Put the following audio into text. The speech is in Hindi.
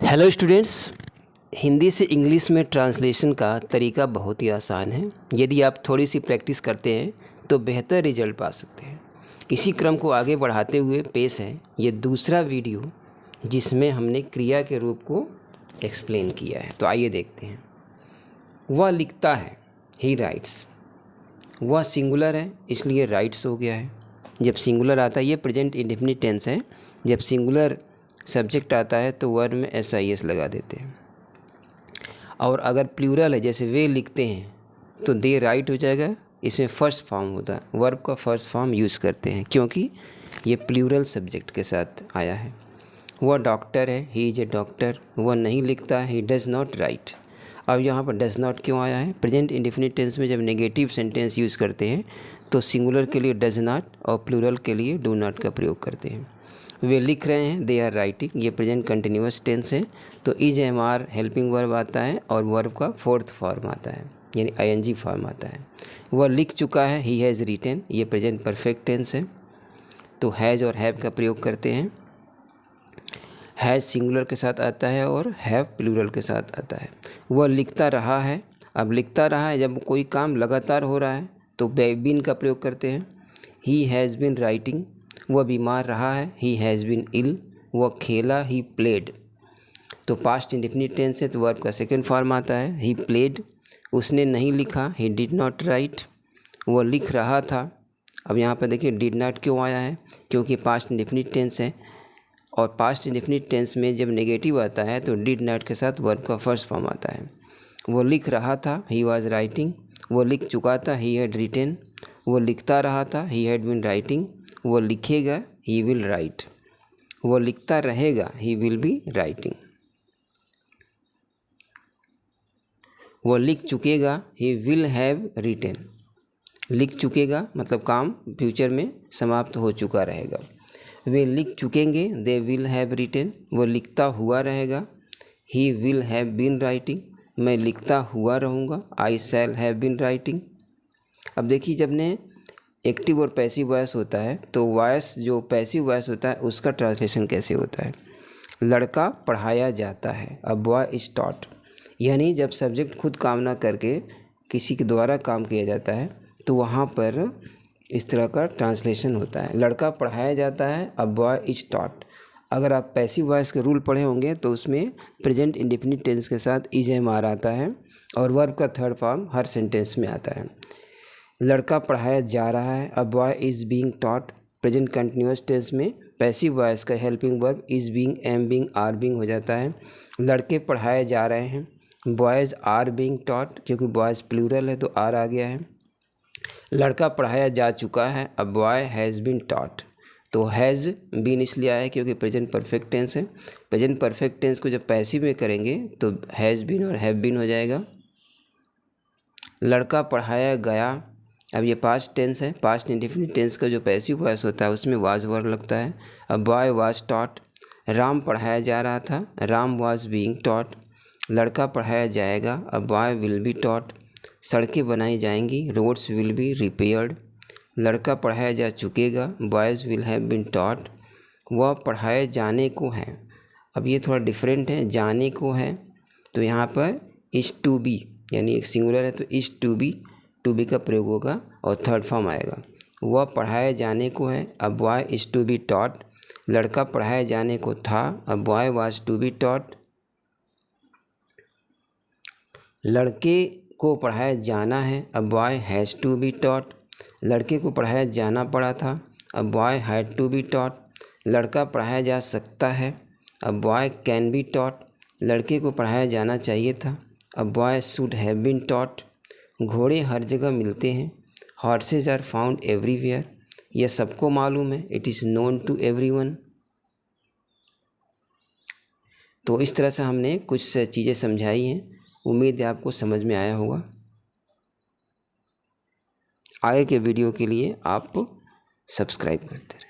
हेलो स्टूडेंट्स, हिंदी से इंग्लिश में ट्रांसलेशन का तरीका बहुत ही आसान है। यदि आप थोड़ी सी प्रैक्टिस करते हैं तो बेहतर रिजल्ट पा सकते हैं। इसी क्रम को आगे बढ़ाते हुए पेश है ये दूसरा वीडियो जिसमें हमने क्रिया के रूप को एक्सप्लेन किया है। तो आइए देखते हैं। वह लिखता है, ही राइट्स। वह सिंगुलर है इसलिए राइट्स हो गया है। जब सिंगुलर आता है, ये प्रेजेंट इंडेफिनिट टेंस है। जब सिंगुलर सब्जेक्ट आता है तो वर्ब में SIS लगा देते हैं। और अगर प्लूरल है, जैसे वे लिखते हैं, तो दे राइट हो जाएगा। इसमें फर्स्ट फॉर्म होता है, वर्ब का फर्स्ट फॉर्म यूज़ करते हैं क्योंकि ये प्लूरल सब्जेक्ट के साथ आया है। वह डॉक्टर है, ही इज़ ए डॉक्टर। वह नहीं लिखता, ही डज़ नॉट राइट। अब यहाँ पर डज़ नॉट क्यों आया है? प्रेजेंट इंडेफिनिट टेंस में जब नेगेटिव सेंटेंस यूज़ करते हैं तो सिंगुलर के लिए डज़ नॉट और प्लूरल के लिए डू नॉट का प्रयोग करते हैं। वे लिख रहे हैं, दे आर राइटिंग। ये प्रेजेंट कंटिन्यूस टेंस है तो इज MR हेल्पिंग वर्ब आता है और वर्ब का फोर्थ फॉर्म आता है, यानी ING फॉर्म आता है। वह लिख चुका है, ही हैज़ रिटन। ये प्रेजेंट परफेक्ट टेंस है तो हैज़ और हैव का प्रयोग करते हैं। हैज़ सिंगुलर के साथ आता है और हैव प्लूरल के साथ आता है। वह लिखता रहा है। अब लिखता रहा है जब कोई काम लगातार हो रहा है तो बीन का प्रयोग करते हैं। He has been writing. वह बीमार रहा है, ही हैज़ बीन इल। वह खेला, ही प्लेड। तो पास्ट इंडेफिनिट टेंस है तो वर्ब का सेकंड फॉर्म आता है, ही प्लेड। उसने नहीं लिखा, ही डिड नॉट राइट। वह लिख रहा था। अब यहाँ पर देखिए डिड नॉट क्यों आया है? क्योंकि पास्ट इंडेफिनिट टेंस है और पास्ट इंडेफिनिट टेंस में जब नेगेटिव आता है तो डिड नॉट के साथ वर्ब का फर्स्ट फॉर्म आता है। वो लिख रहा था, ही वॉज राइटिंग। वो लिख चुका था, ही हैड रिटन। वो लिखता रहा था, ही हैड बीन राइटिंग। वो लिखेगा, ही विल राइट। वो लिखता रहेगा, ही विल बी राइटिंग। वो लिख चुकेगा, ही विल हैव रिटन। लिख चुकेगा मतलब काम फ्यूचर में समाप्त हो चुका रहेगा। वे लिख चुकेंगे, दे विल हैव रिटन। वो लिखता हुआ रहेगा, he will have been writing. मैं लिखता हुआ रहूँगा, I shall have been writing. अब देखिए, जब ने एक्टिव और पैसिव वॉइस होता है तो वॉइस जो पैसिव वॉइस होता है उसका ट्रांसलेशन कैसे होता है? लड़का पढ़ाया जाता है, अब बॉय इज टॉट। यानी जब सब्जेक्ट खुद काम ना करके किसी के द्वारा काम किया जाता है तो वहाँ पर इस तरह का ट्रांसलेशन होता है, लड़का पढ़ाया जाता है, अब बॉय इज टॉट। अगर आप पैसिव वॉइस के रूल पढ़े होंगे तो उसमें प्रेजेंट इंडेफिनिट टेंस के साथ इज MR आता है और वर्ब का थर्ड फॉर्म हर सेंटेंस में आता है। लड़का पढ़ाया जा रहा है, a boy is being taught. Present continuous tense में पैसिव वॉइस का helping verb is being, am being, are being हो जाता है। लड़के पढ़ाए जा रहे हैं, बॉयज़ आर बीइंग टॉट। क्योंकि बॉयज़ प्लूरल है तो आर आ गया है। लड़का पढ़ाया जा चुका है, a boy has been taught. तो हैज़ बीन इसलिए आया है क्योंकि प्रेजेंट परफेक्ट टेंस है। प्रेजेंट परफेक्ट टेंस को जब पैसिव में करेंगे तो हैज़ बीन और हैव बीन हो जाएगा। लड़का पढ़ाया गया, अब ये पास्ट टेंस है। पास्ट इंडेफिनिट टेंस का जो पैसिव वॉइस होता है उसमें वाज वर्ब लगता है। A boy was taught. Ram पढ़ाया जा रहा था, राम वाज बीइंग टॉट। लड़का पढ़ाया जाएगा, a boy will be taught. सड़कें बनाई जाएंगी, रोड्स विल बी रिपेयर्ड। लड़का पढ़ाया जा चुकेगा, boys will have been taught. वह पढ़ाए जाने को है। अब ये थोड़ा डिफरेंट है, जाने को है तो यहाँ पर इज़ टू बी, यानी एक सिंगुलर है तो इज़ टू बी का प्रयोग होगा और थर्ड फॉर्म आएगा। वह पढ़ाए जाने को है, a boy is to be taught. लड़का पढ़ाए जाने को था, a boy was to be taught. लड़के को पढ़ाया जाना है, a boy has to be taught. लड़के को पढ़ाया जाना पड़ा था, a boy had to be taught. लड़का पढ़ाया जा सकता है, a boy can be taught. लड़के को पढ़ाया जाना चाहिए था, a boy should have been taught. घोड़े हर जगह मिलते हैं, हॉर्सेज आर फाउंड एवरीवेयर। यह सबको मालूम है, it is known to everyone. तो इस तरह से हमने कुछ चीज़ें समझाई हैं। उम्मीद है आपको समझ में आया होगा। आगे के वीडियो के लिए आप सब्सक्राइब करते रहें।